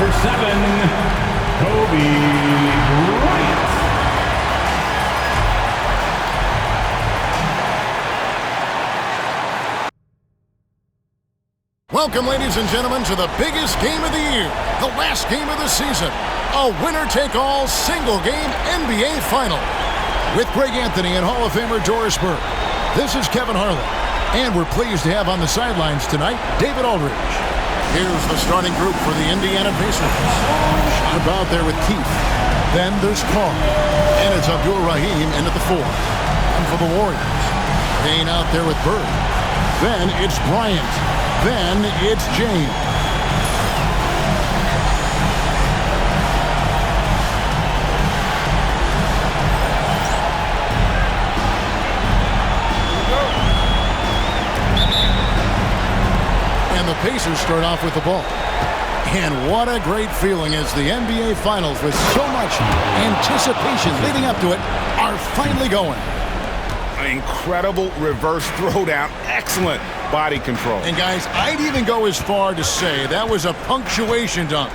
number 7, Kobe Bryant. Welcome, ladies and gentlemen, to the biggest game of the year, the last game of the season, a winner-take-all single-game NBA Final. With Greg Anthony and Hall of Famer Doris Burke, this is Kevin Harlan, and we're pleased to have on the sidelines tonight David Aldridge. Here's the starting group for the Indiana Pacers. Sharp out there with Keith. Then there's Carl, and it's Abdul Rahim into the 4. And for the Warriors, Payne out there with Bird. Then it's Bryant. Then it's James. And the Pacers start off with the ball. And what a great feeling as the NBA Finals, with so much anticipation leading up to it, are finally going. Incredible reverse throwdown. Excellent body control. And guys, I'd even go as far to say that was a punctuation dunk.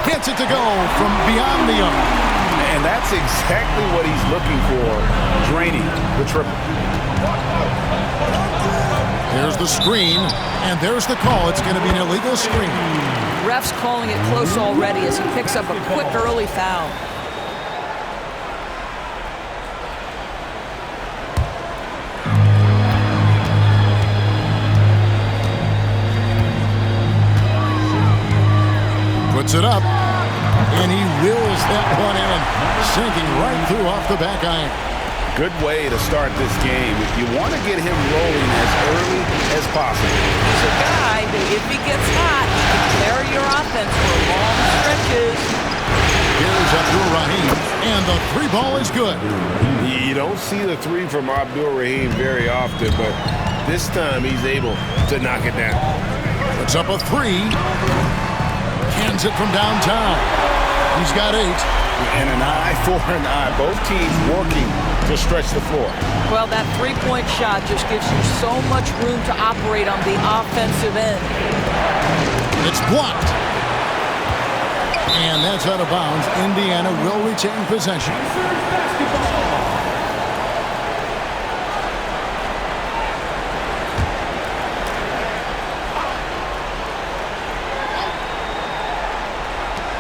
Gets it to go from beyond the arc. And that's exactly what he's looking for, draining the triple. There's the screen, and there's the call. It's going to be an illegal screen. Ref's calling it close already as he picks up a quick early foul. Puts it up, and he wills that one in, sinking right through off the back iron. Good way to start this game. You want to get him rolling as early as possible. He's a guy who, if he gets hot, can carry your offense for long stretches. Here's Abdul Rahim, and the 3 ball is good. You don't see the 3 from Abdul Rahim very often, but this time he's able to knock it down. Puts up a 3. Hands it from downtown. He's got 8. And an eye for an eye. Both teams working to stretch the floor. Well, that 3-point shot just gives you so much room to operate on the offensive end. It's blocked. And that's out of bounds. Indiana will retain possession.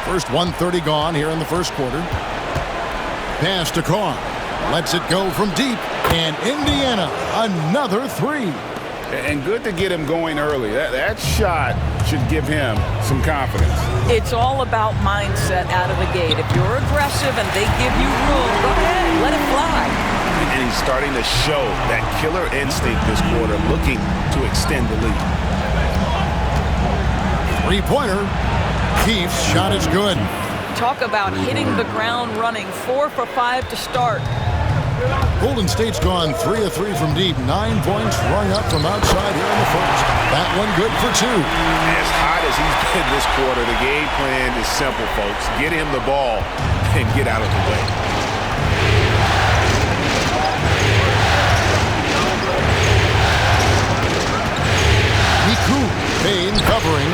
First 1:30 gone here in the first quarter. Pass to Carr. Lets it go from deep. And Indiana, another 3. And good to get him going early. That shot should give him some confidence. It's all about mindset out of the gate. If you're aggressive and they give you room, go ahead, let it fly. And he's starting to show that killer instinct this quarter, looking to extend the lead. 3-pointer. Keith's shot is good. Talk about hitting the ground running. 4 for 5 to start. Golden State's gone 3 of 3 from deep. 9 points rung up from outside here in the first. That one good for 2. As hot as he's been this quarter, the game plan is simple, folks. Get him the ball and get out of the way. Miku, Payne covering,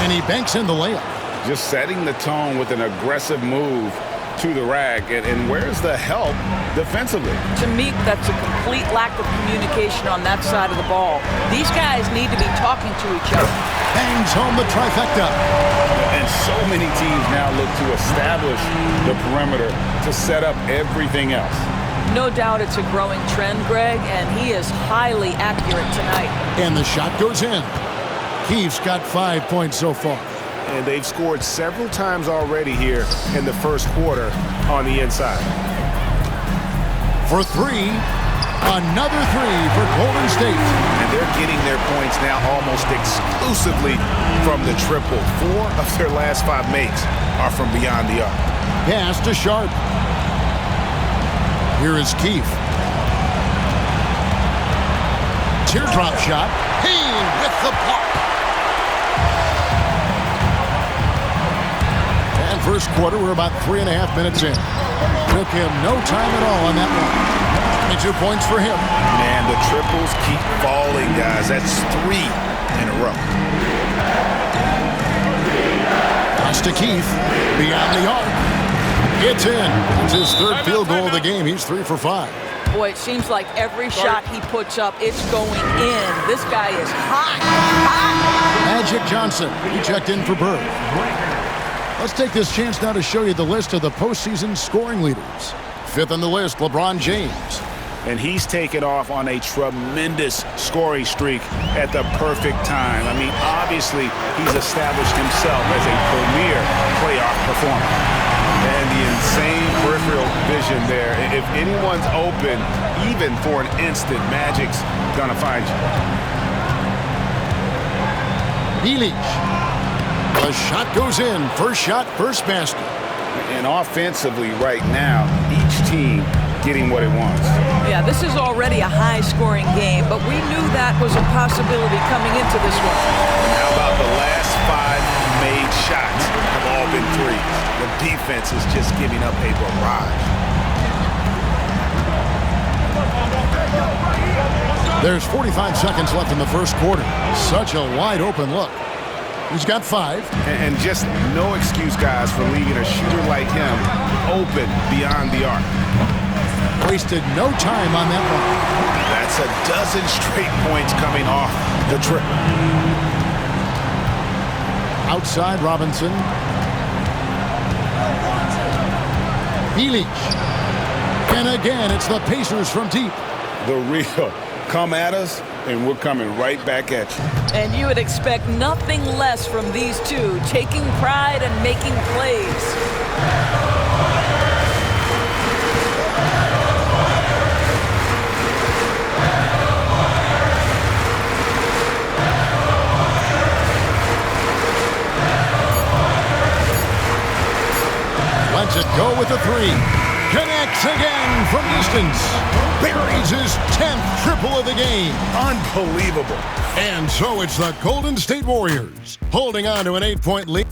and he banks in the layup. Just setting the tone with an aggressive move to the rack. And where's the help defensively? To me, that's a complete lack of communication on that side of the ball. These guys need to be talking to each other. Bangs home the trifecta. And so many teams now look to establish the perimeter to set up everything else. No doubt it's a growing trend, Greg, and he is highly accurate tonight. And the shot goes in. Keith's got 5 points so far. And they've scored several times already here in the first quarter on the inside. For 3, another 3 for Golden State. And they're getting their points now almost exclusively from the triple. 4 of their last 5 makes are from beyond the arc. Pass to Sharp. Here is Keith. Teardrop shot. Payne with the block. And first quarter, we're about 3.5 minutes in. Took him no time at all on that one. 22 points for him. Man, the triples keep falling, guys. That's 3 in a row. to Keith. Beyond the arc. It's in. It's his third field goal of the game. He's 3 for 5. Boy, it seems like every shot he puts up, it's going in. This guy is hot. Magic Johnson. He checked in for Bird. Let's take this chance now to show you the list of the postseason scoring leaders. Fifth on the list, LeBron James. And he's taken off on a tremendous scoring streak at the perfect time. I mean, obviously, he's established himself as a premier playoff performer. And the insane peripheral vision there. If anyone's open, even for an instant, Magic's gonna find you. Bjelic. The shot goes in. First shot, first basket. And offensively right now, each team getting what it wants. Yeah, this is already a high-scoring game, but we knew that was a possibility coming into this one. How about the last 5 made shots have all been threes? The defense is just giving up a barrage. There's 45 seconds left in the first quarter. Such a wide-open look. He's got 5. And just no excuse, guys, for leaving a shooter like him open beyond the arc. Wasted no time on that one. That's a dozen straight points coming off the trip. Outside Robinson. Bjelic. And again, it's the Pacers from deep. The real. Come at us, and we're coming right back at you. And you would expect nothing less from these two, taking pride and making plays. Lets it go with the 3. Connects again from distance. Buries his 10th triple of the game. Unbelievable. And so it's the Golden State Warriors holding on to an 8-point lead.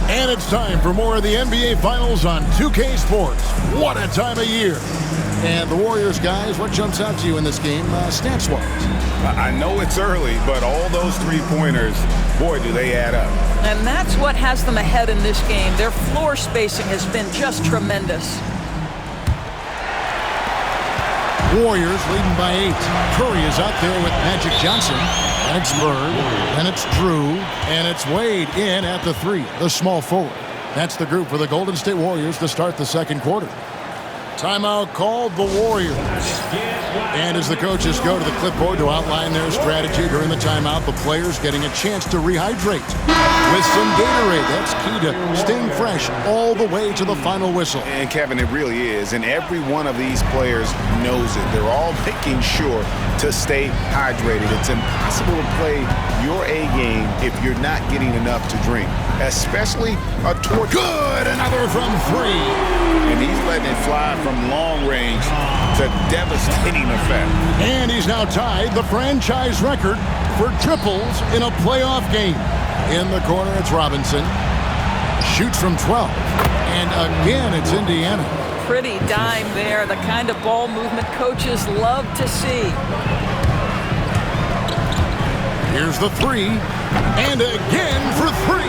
And it's time for more of the NBA Finals on 2K Sports. What a time of year. And the Warriors, guys, what jumps out to you in this game stats-wise? I know it's early, but all those 3-pointers, boy, do they add up. And that's what has them ahead in this game. Their floor spacing has been just tremendous. Warriors leading by 8. Curry is out there with Magic Johnson. And it's Bird. And it's Drew. And it's Wade in at the 3, the small forward. That's the group for the Golden State Warriors to start the second quarter. Timeout called the Warriors. And as the coaches go to the clipboard to outline their strategy during the timeout, the players getting a chance to rehydrate with some Gatorade. That's key to staying fresh all the way to the final whistle. And Kevin, it really is. And every one of these players knows it. They're all making sure to stay hydrated. It's impossible to play your A game if you're not getting enough to drink, especially a torch. Good, another from 3. And he's letting it fly from long range to devastating effect. And he's now tied the franchise record for triples in a playoff game. In the corner, it's Robinson. Shoots from 12. And again, it's Indiana. Pretty dime there, the kind of ball movement coaches love to see. Here's the 3. And again for 3.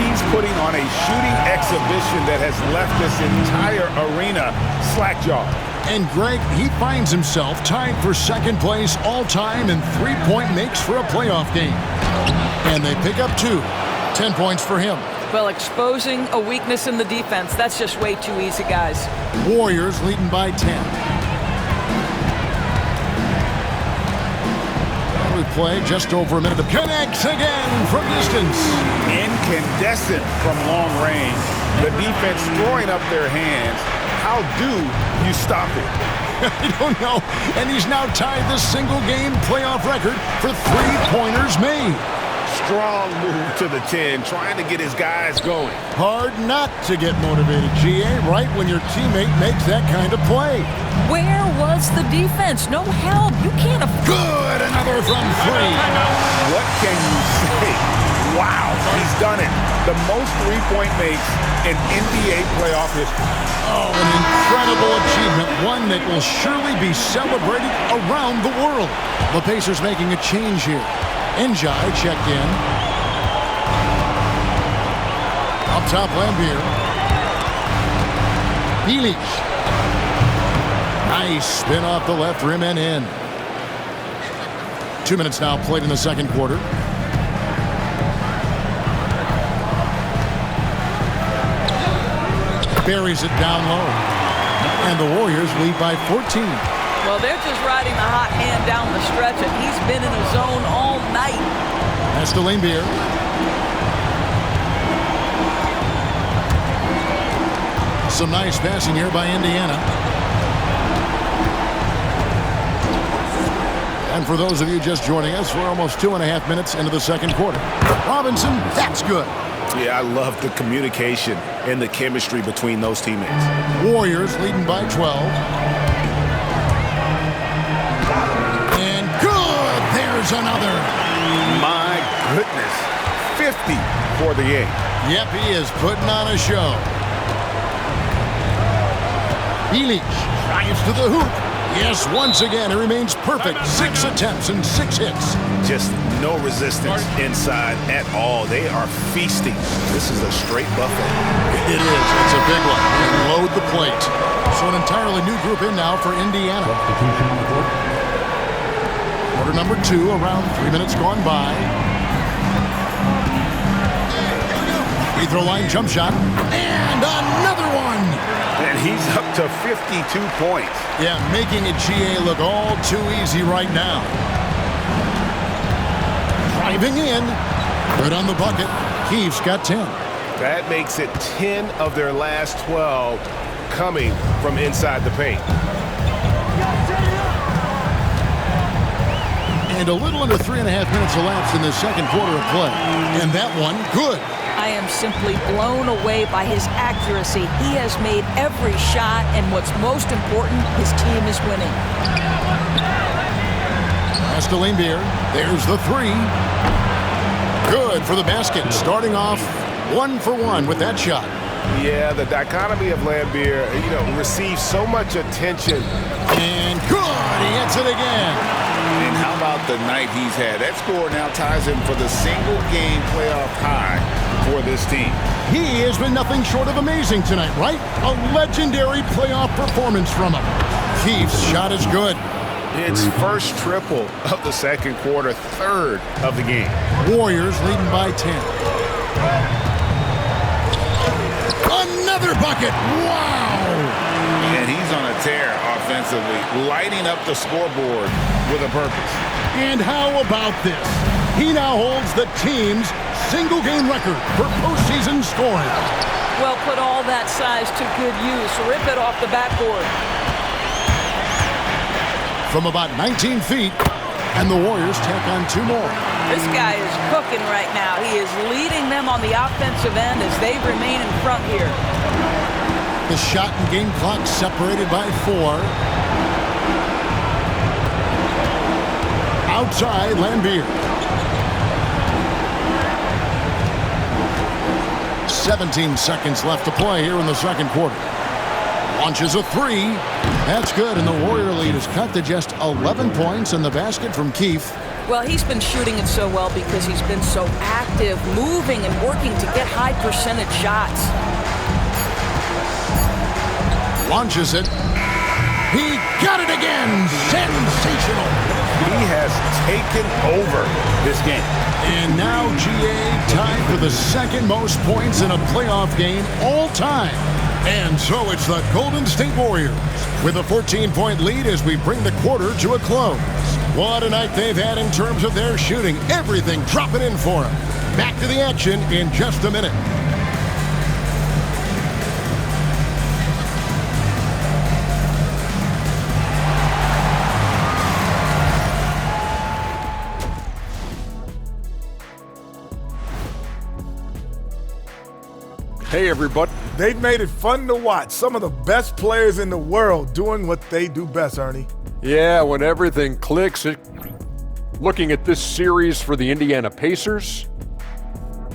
He's putting on a shooting exhibition that has left this entire arena slack-jawed. And Greg, he finds himself tied for second place all-time in 3-point makes for a playoff game. And they pick up 2. 10 points for him. Well, exposing a weakness in the defense, that's just way too easy, guys. Warriors leading by 10. Play just over a minute. Connects again from distance. Incandescent from long range. The defense throwing up their hands. How do you stop it? I don't know. And he's now tied the single-game playoff record for 3-pointers made. Strong move to the 10, trying to get his guys going. Hard not to get motivated, GA, right when your teammate makes that kind of play. Where was the defense? No help. You can't afford. Good, another from 3. What can you say? Wow, he's done it. The most three-point makes in NBA playoff history. Oh, an incredible achievement, one that will surely be celebrated around the world. The Pacers making a change here. Njai checked in. Up top, Lambier. Bjelic. Nice spin off the left rim and in. 2 minutes now played in the second quarter. Buries it down low. And the Warriors lead by 14. Well, they're just riding the hot hand down the stretch, and he's been in the zone all night. That's to Lambier. Some nice passing here by Indiana. And for those of you just joining us, we're almost 2.5 minutes into the second quarter. Robinson, that's good. Yeah, I love the communication and the chemistry between those teammates. Warriors leading by 12. And good! There's another. My goodness. 50 for the game. Yep, he is putting on a show. Bjelic drives to the hoop. Yes, once again, it remains perfect. 6 attempts and 6 hits. Just no resistance inside at all. They are feasting. This is a straight buffet. It is. It's a big one. And load the plate. So an entirely new group in now for Indiana. Substitution on the court. Quarter number 2, around 3 minutes gone by. Free throw line jump shot. And another one. And he's up to 52 points. Yeah, making it GA look all too easy right now. Driving in. Good on the bucket. Keefe's got 10. That makes it 10 of their last 12 coming from inside the paint. And a little under 3.5 minutes elapsed in the second quarter of play. And that one, good. I am simply blown away by his accuracy. He has made every shot, and what's most important, his team is winning. Pass to Lambier. There's the 3. Good for the basket. Starting off 1 for 1 with that shot. Yeah, the dichotomy of Lambier, receives so much attention. And good. He hits it again. And how about the night he's had? That score now ties him for the single-game playoff high for this team. He has been nothing short of amazing tonight, right? A legendary playoff performance from him. Keefe's shot is good. It's first triple of the second quarter, third of the game. Warriors leading by 10. Another bucket. Wow. And he's on a tear offensively, lighting up the scoreboard with a purpose. And how about this? He now holds the team's single-game record for postseason scoring. Well, put all that size to good use. Rip it off the backboard. From about 19 feet, and the Warriors tack on 2 more. This guy is cooking right now. He is leading them on the offensive end as they remain in front here. The shot and game clock separated by 4. Outside, Lambier. 17 seconds left to play here in the second quarter. Launches a 3. That's good, and the Warrior lead is cut to just 11 points in the basket from Keefe. Well, he's been shooting it so well because he's been so active, moving and working to get high percentage shots. Launches it. He got it again. Sensational. He has taken over this game. And now GA tied for the second most points in a playoff game all time. And so it's the Golden State Warriors with a 14-point lead as we bring the quarter to a close. What a night they've had in terms of their shooting. Everything dropping in for them. Back to the action in just a minute. Hey everybody, they've made it fun to watch. Some of the best players in the world doing what they do best, Ernie. Yeah, when everything clicks, looking at this series for the Indiana Pacers,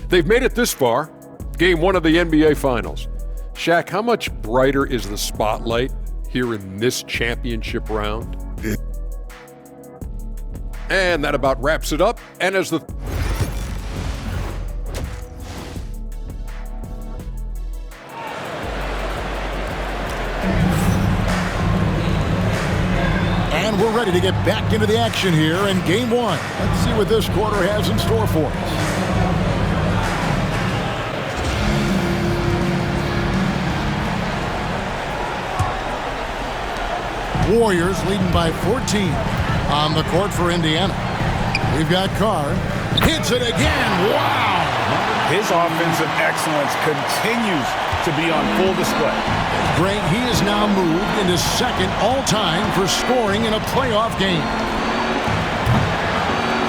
They've made it this far, Game 1 of the NBA Finals. Shaq, how much brighter is the spotlight here in this championship round? And that about wraps it up. And as the And we're ready to get back into the action here in Game 1. Let's see what this quarter has in store for us. Warriors leading by 14 on the court for Indiana. We've got Carr. Hits it again. Wow! His offensive excellence continues to be on full display. Greg, he has now moved into second all-time for scoring in a playoff game.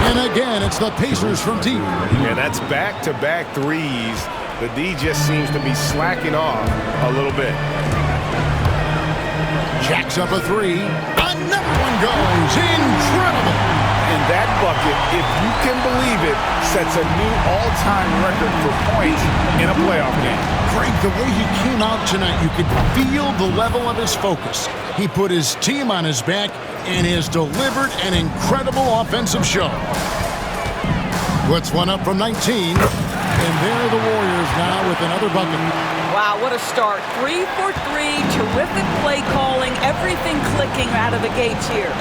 And again, it's the Pacers from deep. Yeah, that's back-to-back threes. The D just seems to be slacking off a little bit. Jacks up a three. Another one goes. Incredible. And that bucket, if you can believe it, sets a new all-time record for points in a playoff game. Frank, the way he came out tonight, you could feel the level of his focus. He put his team on his back and has delivered an incredible offensive show. Puts one up from 19. And there are the Warriors now with another bucket. Wow, what a start. 3 for 3, terrific play calling, everything clicking out of the gates here.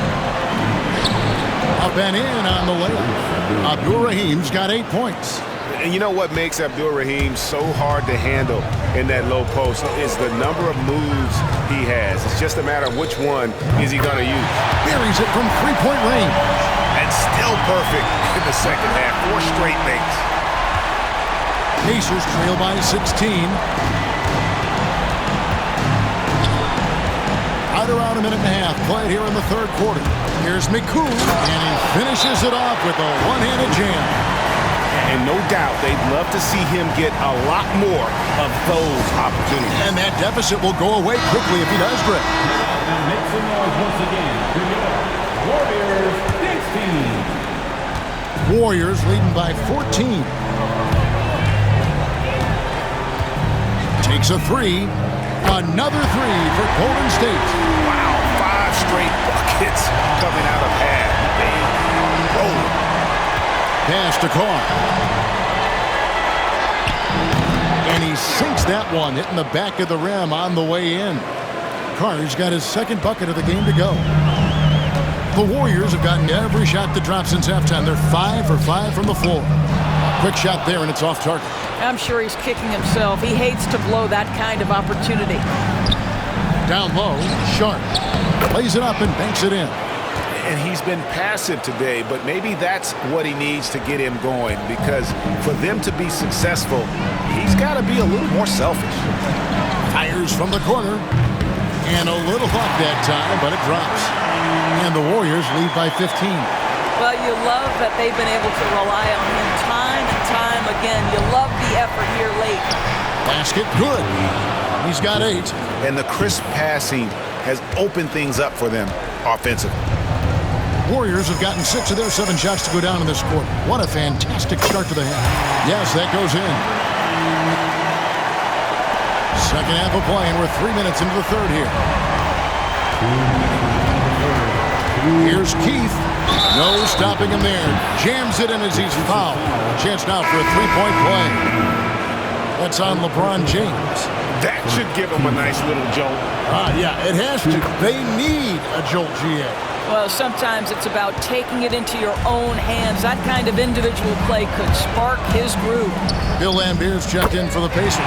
Up and in on the layup. Abdur-Rahim's got 8 points. And you know what makes Abdur-Rahim so hard to handle in that low post is the number of moves he has. It's just a matter of which one is he going to use. Buries it from three-point range. And still perfect in the second half. 4 straight makes. Pacers trail by 16. Right around a minute and a half played here in the third quarter. Here's McCool, and he finishes it off with a one-handed jam. And no doubt they'd love to see him get a lot more of those opportunities. And that deficit will go away quickly if he does, Greg. And make some noise once again for your Warriors Big Team. Warriors leading by 14. Takes a three. Another three for Golden State. Wow, 5 straight buckets coming out of half. They roll. Pass to Carr. And he sinks that one, hitting the back of the rim on the way in. Carr's got his second bucket of the game to go. The Warriors have gotten every shot that dropped since halftime. They're 5 for 5 from the floor. Quick shot there, and it's off target. I'm sure he's kicking himself. He hates to blow that kind of opportunity. Down low, Sharp plays it up and banks it in. And he's been passive today, but maybe that's what he needs to get him going, because for them to be successful, he's got to be a little more selfish. Fires from the corner. And a little luck that time, but it drops. And the Warriors lead by 15. Well, you love that they've been able to rely on him time and time again. You love the effort here late. Basket good. He's got 8. And the crisp passing has opened things up for them offensively. Warriors have gotten 6 of their 7 shots to go down in this quarter. What a fantastic start to the half. Yes, that goes in. Second half of play, and we're 3 minutes into the third here. Here's Keith. No stopping him there. Jams it in as he's fouled. Chance now for a three-point play. That's on LeBron James. That should give them a nice little jolt. Yeah, it has to. They need a jolt, GA. Well, sometimes it's about taking it into your own hands. That kind of individual play could spark his groove. Bill Lambert's checked in for the Pacers.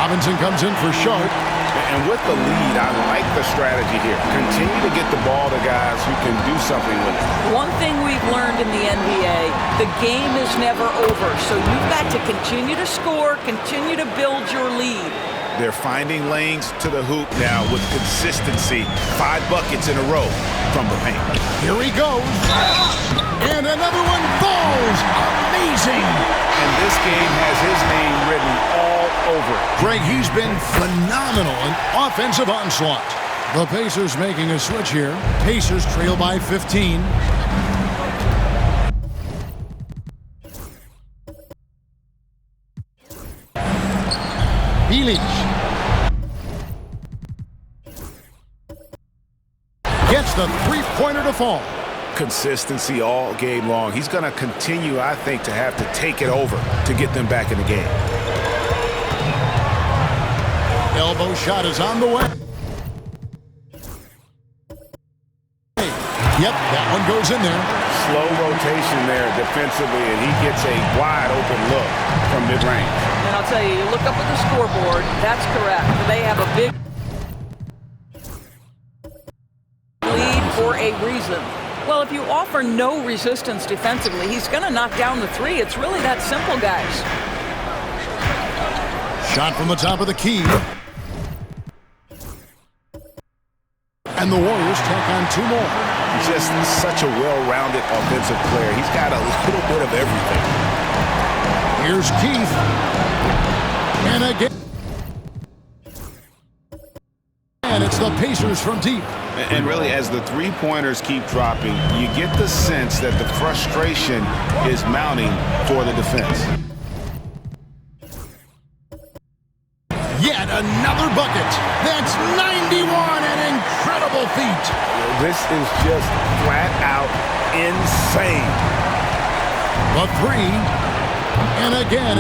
Robinson comes in for Sharp. And with the lead, I like the strategy here. Continue to get the ball to guys who can do something with it. One thing we've learned in the NBA, the game is never over. So you've got to continue to score, continue to build your lead. They're finding lanes to the hoop now with consistency. 5 buckets in a row from the paint. Here he goes. And another one falls. Amazing. And this game has his name written all over it. Greg, he's been phenomenal in offensive onslaught. The Pacers making a switch here. Pacers trail by 15. Bilic gets the three-pointer to fall. Consistency all game long. He's going to continue, I think, to have to take it over to get them back in the game. Elbow shot is on the way. Yep, that one goes in there. Slow rotation there defensively, and he gets a wide open look from mid-range. And I'll tell you, you look up at the scoreboard, that's correct. They have a big lead for a reason. Well, if you offer no resistance defensively, he's going to knock down the three. It's really that simple, guys. Shot from the top of the key. And the Warriors take on two more. Just such a well-rounded offensive player. He's got a little bit of everything. Here's Keith. And again. And it's the Pacers from deep. And really, as the three-pointers keep dropping, you get the sense that the frustration is mounting for the defense. Yet another bucket. That's 91, an incredible feat. This is just flat out insane. The three. And again.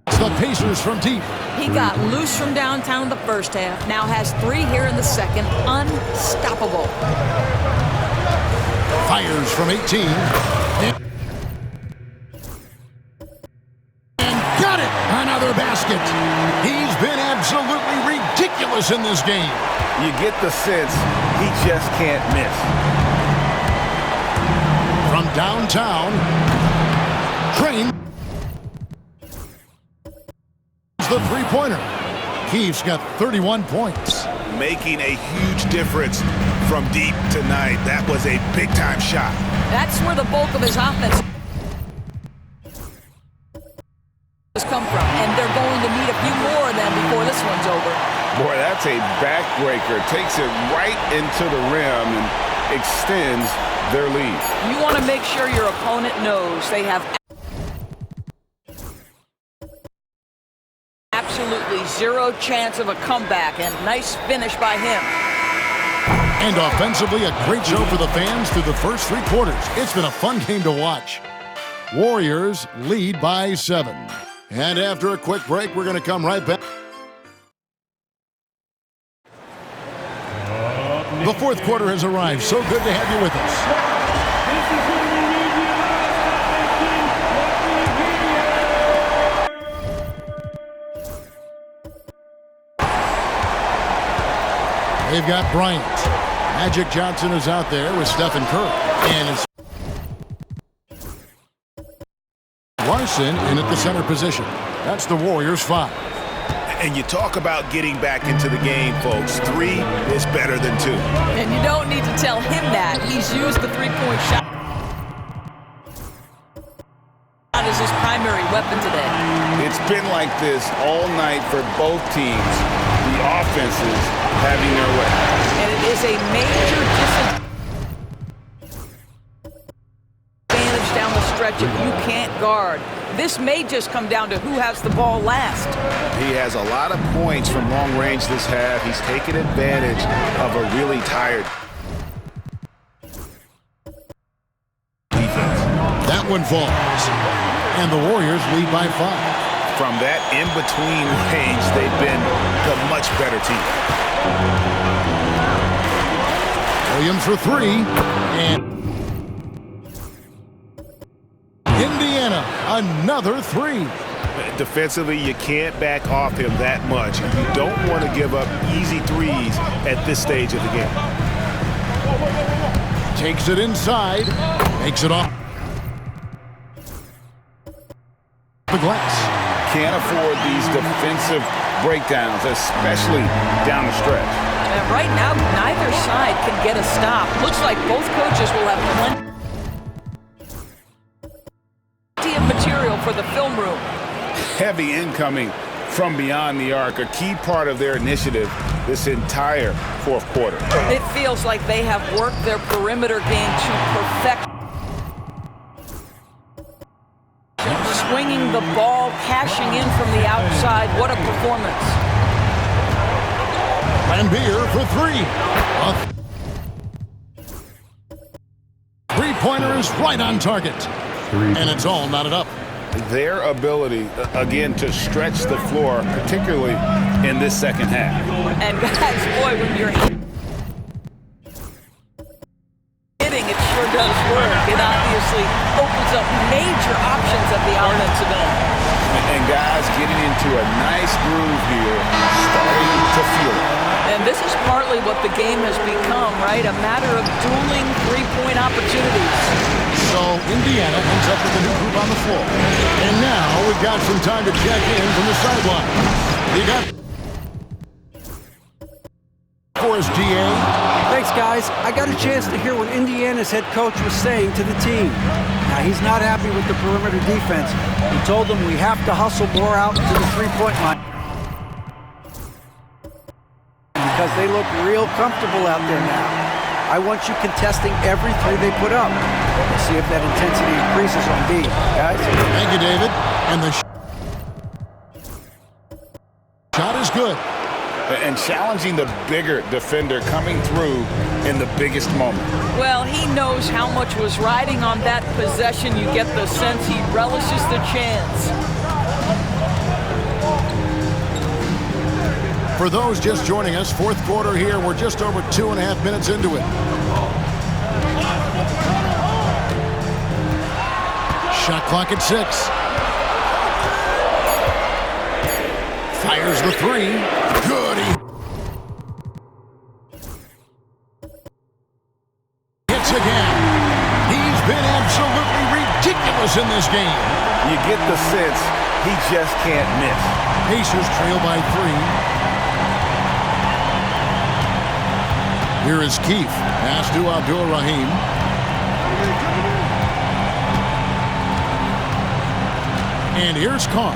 It's the Pacers from deep. He got loose from downtown the first half, now has three here in the second. Unstoppable. Fires from 18. And got it! Another basket. He's been absolutely ridiculous in this game. You get the sense he just can't miss. From downtown, Train. The three-pointer. Keith's got 31 points. Making a huge difference from deep tonight. That was a big-time shot. That's where the bulk of his offense has come from, and they're going to need a few more of them before this one's over. Boy, that's a backbreaker. Takes it right into the rim and extends their lead. You want to make sure your opponent knows they have absolutely zero chance of a comeback, and nice finish by him. And offensively, a great show for the fans through the first three quarters. It's been a fun game to watch. Warriors lead by 7. And after a quick break, we're going to come right back. The fourth quarter has arrived. So good to have you with us. They've got Bryant. Magic Johnson is out there with Stephen Curry. And it's Larson in at the center position. That's the Warriors' 5. And you talk about getting back into the game, folks. 3 is better than 2. And you don't need to tell him that. He's used the three-point shot as his primary weapon today. It's been like this all night for both teams. The offenses having their way. And it is a major disadvantage down the stretch if you can't guard. This may just come down to who has the ball last. He has a lot of points from long range this half. He's taken advantage of a really tired defense. That one falls. And the Warriors lead by 5. From that in-between range, they've been the much better team. Williams for 3. And Indiana, another 3. Defensively, you can't back off him that much. You don't want to give up easy threes at this stage of the game. Takes it inside. Makes it off the glass. Can't afford these defensive breakdowns, especially down the stretch. And right now, neither side can get a stop. Looks like both coaches will have plenty of material for the film room. Heavy incoming from beyond the arc, a key part of their initiative this entire fourth quarter. It feels like they have worked their perimeter game to perfection. swinging the ball, cashing in from the outside. What a performance. Lambier for three. Three-pointer is right on target. And it's all knotted up. Their ability, again, to stretch the floor, particularly in this second half. And guys, boy, when you're hitting, it sure does work. It obviously opens up major options at the offensive end. And guys getting into a nice groove here, starting to feel it. And this is partly what the game has become, right? A matter of dueling three-point opportunities. So Indiana ends up with a new group on the floor. And now we've got some time to check in from the sideline. You got Forrest GA. Thanks, guys. I got a chance to hear what Indiana's head coach was saying to the team. Now, he's not happy with the perimeter defense. He told them we have to hustle more out to the three-point line because they look real comfortable out there now. I want you contesting every three they put up. Let's see if that intensity increases on D, guys. Thank you, David. And the shot is good. And challenging the bigger defender coming through in the biggest moment. Well, he knows how much was riding on that possession. You get the sense he relishes the chance. For those just joining us, fourth quarter here. We're just over 2.5 minutes into it. Shot clock at 6. Fires the three. Good. Hits again. He's been absolutely ridiculous in this game. You get the sense he just can't miss. Pacers trail by 3. Here is Keith. Pass to Abdul-Rahim. And here's Carr.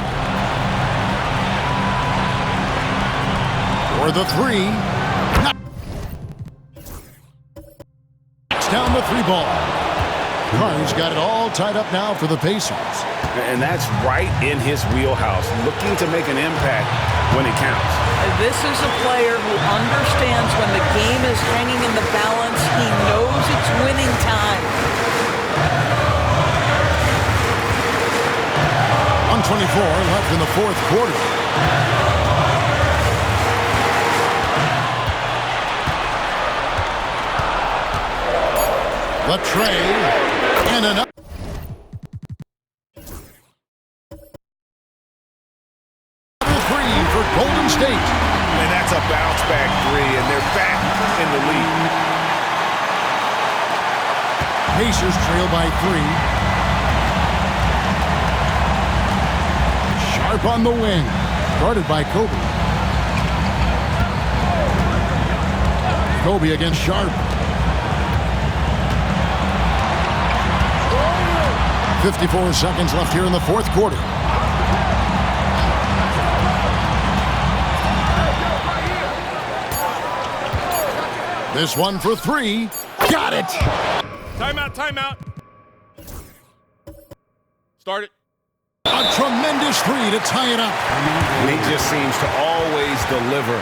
For the three. Knocks down the three ball. Carr's got it all tied up now for the Pacers. And that's right in his wheelhouse, looking to make an impact when it counts. This is a player who understands when the game is hanging in the balance. He knows it's winning time. 124 left in the fourth quarter. The tray and another. Golden State. And that's a bounce-back three, and they're back in the lead. Pacers trail by 3. Sharp on the wing. Guarded by Kobe. Kobe against Sharp. 54 seconds left here in the fourth quarter. This one for 3. Got it! Timeout, timeout. Start it. A tremendous 3 to tie it up. And he just seems to always deliver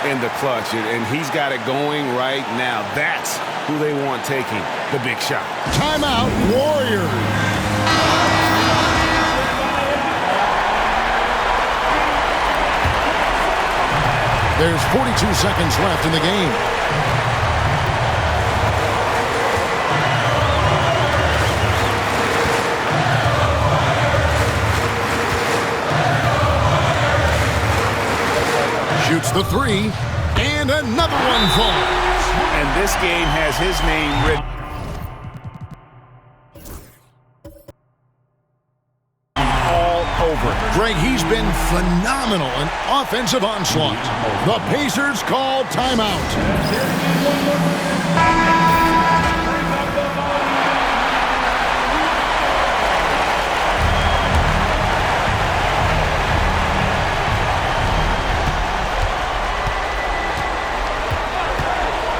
in the clutch, and he's got it going right now. That's who they want taking the big shot. Timeout, Warriors. There's 42 seconds left in the game. Shoots the 3, and another one falls. And this game has his name written all over it. Greg, he's been phenomenal in offensive onslaught. The Pacers call timeout.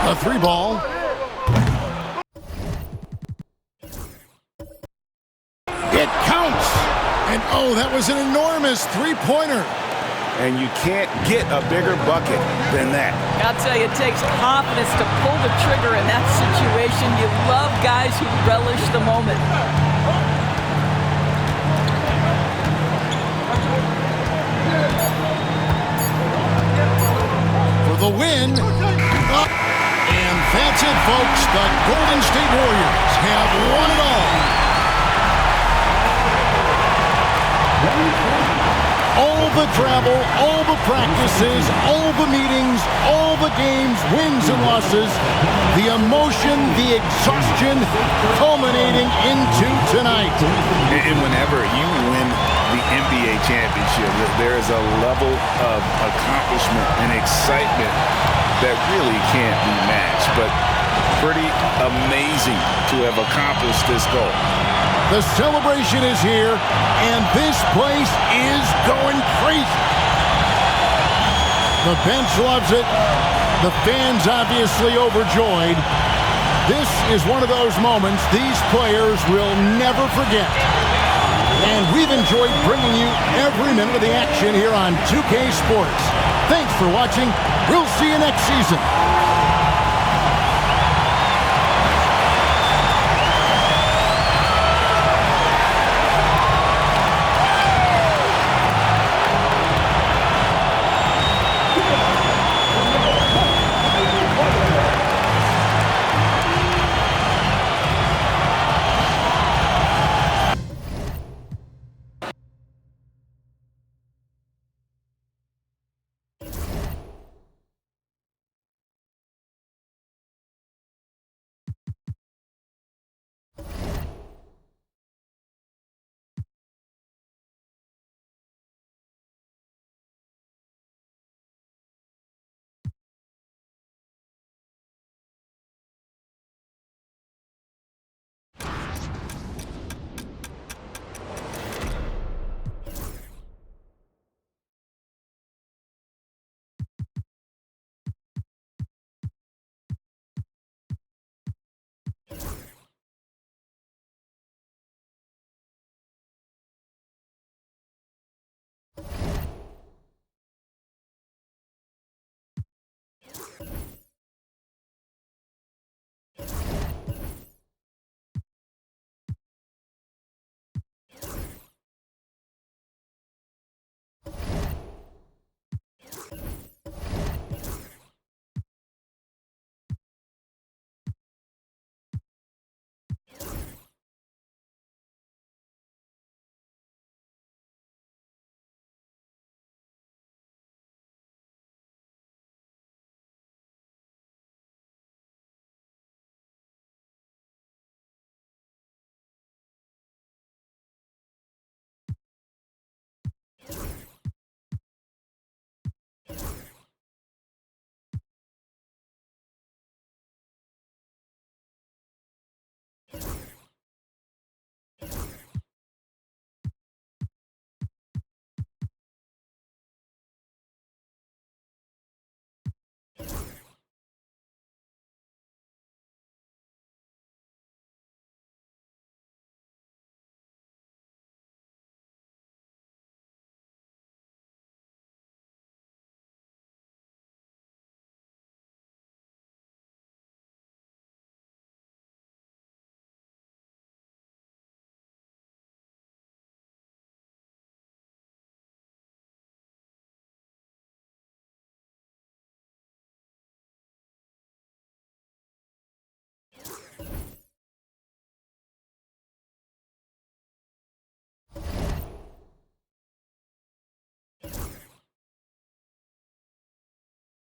The 3 ball. It counts. And oh, that was an enormous three-pointer. And you can't get a bigger bucket than that. I'll tell you, it takes confidence to pull the trigger in that situation. You love guys who relish the moment. For the win. And that's it, folks. The Golden State Warriors have won it all. All the travel, all the practices, all the meetings, all the games, wins and losses, the emotion, the exhaustion culminating into tonight. And whenever you win the NBA championship, there is a level of accomplishment and excitement that really can't be matched. But pretty amazing to have accomplished this goal. The celebration is here, and this place is going crazy. The bench loves it. The fans obviously overjoyed. This is one of those moments these players will never forget. And we've enjoyed bringing you every minute of the action here on 2K Sports. Thanks for watching. We'll see you next season.